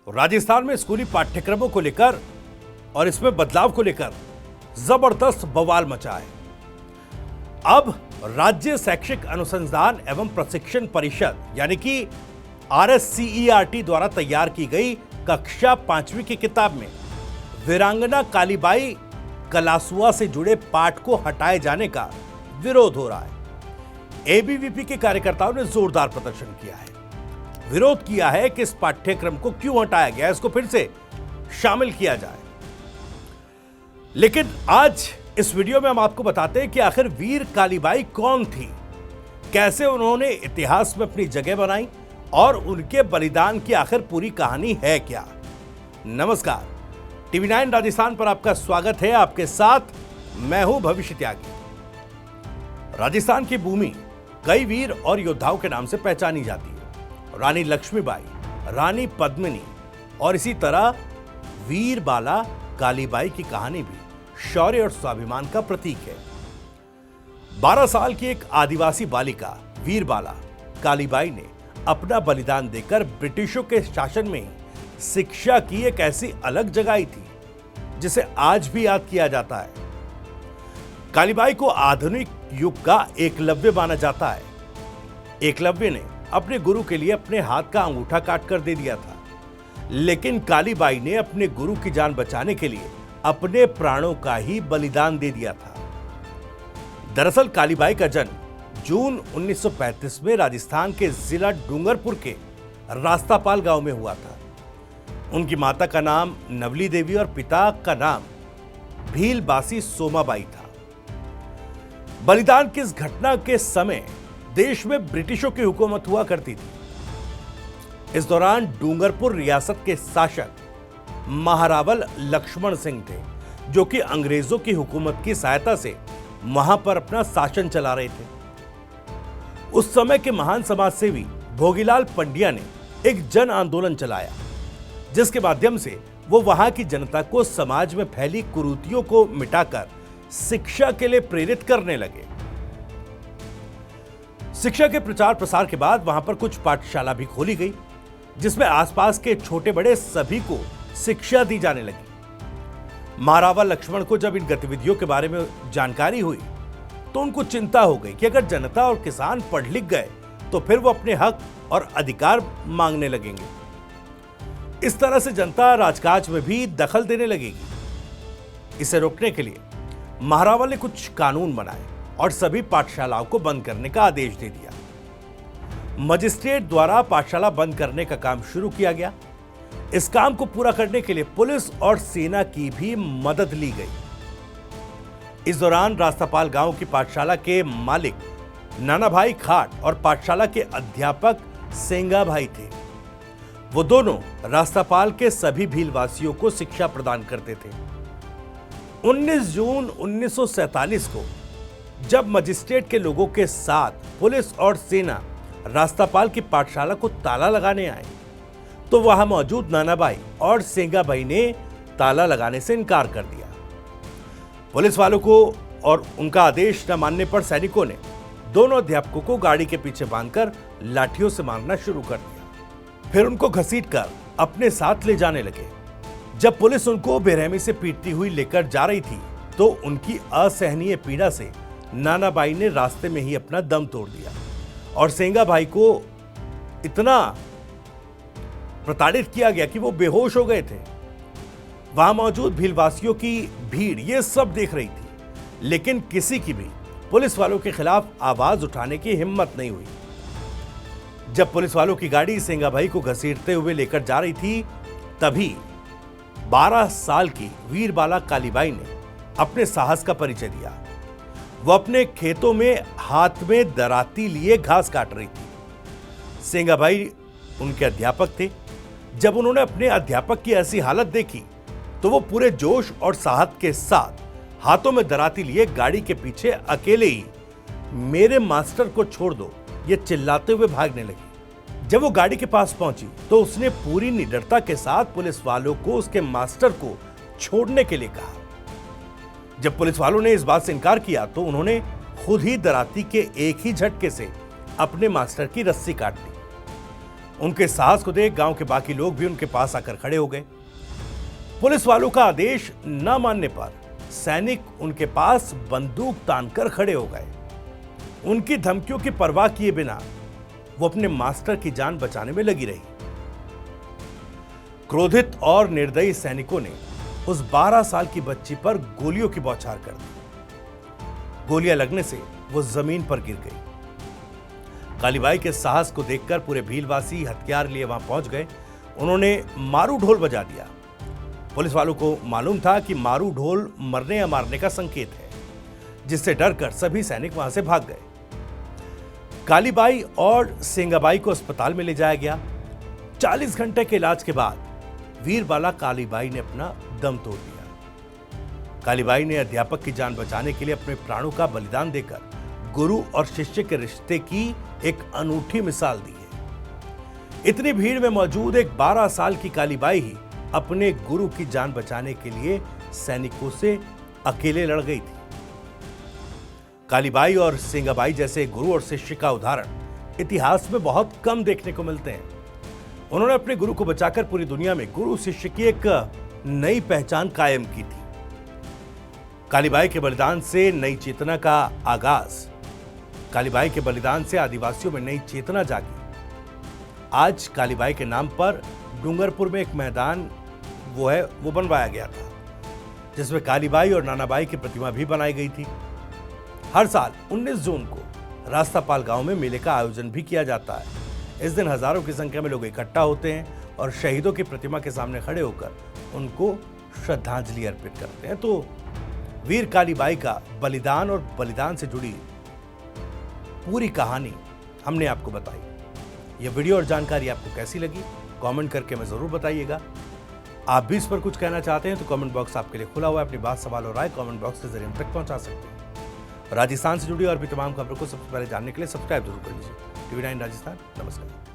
राजस्थान में स्कूली पाठ्यक्रमों को लेकर और इसमें बदलाव को लेकर जबरदस्त बवाल मचा है। अब राज्य शैक्षिक अनुसंधान एवं प्रशिक्षण परिषद यानी कि RSCERT द्वारा तैयार की गई कक्षा 5वीं की किताब में वीरांगना कालीबाई कलासुआ से जुड़े पाठ को हटाए जाने का विरोध हो रहा है। ABVP के कार्यकर्ताओं ने जोरदार प्रदर्शन किया है, विरोध किया है कि इस पाठ्यक्रम को क्यों हटाया गया, इसको फिर से शामिल किया जाए। लेकिन आज इस वीडियो में हम आपको बताते हैं कि आखिर वीर कालीबाई कौन थी, कैसे उन्होंने इतिहास में अपनी जगह बनाई और उनके बलिदान की आखिर पूरी कहानी है क्या। नमस्कार, TV9 राजस्थान पर आपका स्वागत है। आपके साथ मैं हूं भविष्य त्यागी। राजस्थान की भूमि कई वीर और योद्धाओं के नाम से पहचानी जाती है। रानी लक्ष्मीबाई, रानी पद्मिनी और इसी तरह वीरबाला कालीबाई की कहानी भी शौर्य और स्वाभिमान का प्रतीक है। 12 साल की एक आदिवासी बालिका वीरबाला कालीबाई ने अपना बलिदान देकर ब्रिटिशों के शासन में ही शिक्षा की एक ऐसी अलग जगह थी जिसे आज भी याद किया जाता है। कालीबाई को आधुनिक युग का एकलव्य माना जाता है। एकलव्य ने अपने गुरु के लिए अपने हाथ का अंगूठा काट कर दे दिया था, लेकिन कालीबाई ने अपने गुरु की जान बचाने के लिए अपने प्राणों का ही बलिदान दे दिया था। दरअसल कालीबाई का जन्म जून 1935 में राजस्थान के जिला डूंगरपुर के रास्तापाल गांव में हुआ था। उनकी माता का नाम नवली देवी और पिता का नाम भीलबासी सोमाबाई था। बलिदान की इस घटना के समय देश में ब्रिटिशों की हुकूमत हुआ करती थी। इस दौरान डूंगरपुर रियासत के शासक महारावल लक्ष्मण सिंह थे, जो कि अंग्रेजों की हुकूमत की सहायता से वहां पर अपना शासन चला रहे थे। उस समय के महान समाजसेवी भोगीलाल पंड्या ने एक जन आंदोलन चलाया, जिसके माध्यम से वो वहां की जनता को समाज में फैली कुरीतियों को मिटाकर शिक्षा के लिए प्रेरित करने लगे। शिक्षा के प्रचार प्रसार के बाद वहां पर कुछ पाठशाला भी खोली गई, जिसमें आसपास के छोटे बड़े सभी को शिक्षा दी जाने लगी। महारावल लक्ष्मण को जब इन गतिविधियों के बारे में जानकारी हुई तो उनको चिंता हो गई कि अगर जनता और किसान पढ़ लिख गए तो फिर वो अपने हक और अधिकार मांगने लगेंगे। इस तरह से जनता राजकाज में भी दखल देने लगेगी। इसे रोकने के लिए महारावल ने कुछ कानून बनाए और सभी पाठशालाओं को बंद करने का आदेश दे दिया। मजिस्ट्रेट द्वारा पाठशाला बंद करने का काम शुरू किया गया। इस काम को पूरा करने के लिए पुलिस और सेना की भी मदद ली गई। इस दौरान रास्तापाल गांव की पाठशाला के मालिक नानाभाई खाट और पाठशाला के अध्यापक सेंगा भाई थे। वो दोनों रास्तापाल के सभी भीलवासियों को शिक्षा प्रदान करते थे। 19 जून 1947 को जब मजिस्ट्रेट के लोगों के साथ पुलिस और सेना रास्तापाल की पाठशाला को ताला लगाने आए तो वहां मौजूद नानाभाई और सेंगा भाई ने ताला लगाने से इनकार कर दिया। पुलिस वालों को और उनका आदेश न मानने पर सैनिकों ने दोनों अध्यापकों को गाड़ी के पीछे बांधकर लाठियों से मारना शुरू कर दिया। फिर उनको घसीटकर अपने साथ ले जाने लगे। जब पुलिस उनको बेरहमी से पीटती हुई लेकर जा रही थी तो उनकी असहनीय पीड़ा से नानाबाई ने रास्ते में ही अपना दम तोड़ दिया और सेंगा भाई को इतना प्रताड़ित किया गया कि वो बेहोश हो गए थे। वहां मौजूद भीलवासियों की भीड़ ये सब देख रही थी, लेकिन किसी की भी पुलिस वालों के खिलाफ आवाज उठाने की हिम्मत नहीं हुई। जब पुलिस वालों की गाड़ी सेंगा भाई को घसीटते हुए लेकर जा रही थी, तभी 12 साल की वीरबाला कालीबाई ने अपने साहस का परिचय दिया। वो अपने खेतों में हाथ में दराती लिए घास काट रही थी। सेंगा भाई उनके अध्यापक थे। जब उन्होंने अपने अध्यापक की ऐसी हालत देखी तो वो पूरे जोश और साहस के साथ हाथों में दराती लिए गाड़ी के पीछे अकेले ही मेरे मास्टर को छोड़ दो ये चिल्लाते हुए भागने लगी। जब वो गाड़ी के पास पहुंची तो उसने पूरी निडरता के साथ पुलिस वालों को उसके मास्टर को छोड़ने के लिए कहा। जब पुलिस वालों ने इस बात से इनकार किया तो उन्होंने खुद ही दराती के एक ही झटके से अपने मास्टर की रस्सी काट दी। उनके साहस को देख गांव के बाकी लोग भी उनके पास आकर खड़े हो गए। पुलिस वालों का आदेश न मानने पर सैनिक उनके पास बंदूक तानकर खड़े हो गए। उनकी धमकियों की परवाह किए बिना वो अपने मास्टर की जान बचाने में लगी रही। क्रोधित और निर्दयी सैनिकों ने उस 12 साल की बच्ची पर गोलियों की बौछार कर दी। गोलियां लगने से वो जमीन पर गिर गई। कालीबाई के साहस को देखकर पूरे भीलवासी हथियार लिए वहां पहुंच गए। उन्होंने मारू ढोल बजा दिया। पुलिस वालों को मालूम था कि मारू ढोल मरने या मारने का संकेत है, जिससे डरकर सभी सैनिक वहां से भाग गए। कालीबाई और सेंगाबाई को अस्पताल में ले जाया गया। 40 घंटे के इलाज के बाद वीरबाला कालीबाई ने अपना दम तोड़ दिया। कालीबाई ने अध्यापक की जान बचाने के लिए अपने प्राणों का बलिदान देकर गुरु और शिष्य के रिश्ते की एक अनूठी मिसाल दी है। इतनी भीड़ में मौजूद एक 12 साल की कालीबाई ही अपने गुरु की जान बचाने के लिए सैनिकों से अकेले लड़ गई थी। कालीबाई और सेंगाबाई जैसे गुरु और शिष्य का उदाहरण इतिहास में बहुत कम देखने को मिलते हैं। उन्होंने अपने गुरु को बचाकर पूरी दुनिया में गुरु शिष्य की एक नई पहचान कायम की थी। कालीबाई के बलिदान से नई चेतना का आगाज, कालीबाई के बलिदान से आदिवासियों में नई चेतना जागी। आज कालीबाई के नाम पर डूंगरपुर में एक मैदान वो बनवाया गया था, जिसमें कालीबाई और नानाबाई की प्रतिमा भी बनाई गई थी। हर साल 19 जून को रास्तापाल गांव में मेले का आयोजन भी किया जाता है। इस दिन हजारों की संख्या में लोग इकट्ठा होते हैं और शहीदों की प्रतिमा के सामने खड़े होकर उनको श्रद्धांजलि अर्पित करते हैं। तो वीर कालीबाई का बलिदान और बलिदान से जुड़ी पूरी कहानी हमने आपको बताई। यह वीडियो और जानकारी आपको कैसी लगी, कमेंट करके हमें जरूर बताइएगा। आप भी इस पर कुछ कहना चाहते हैं तो कमेंट बॉक्स आपके लिए खुला हुआ है। अपनी बात, सवाल और राय कमेंट बॉक्स के जरिए हम तक पहुंचा सकते हैं। राजस्थान से जुड़ी और भी तमाम खबरों को सबसे पहले जानने के लिए सब्सक्राइब जरूर कर लीजिए। TV9 राजस्थान। नमस्कार।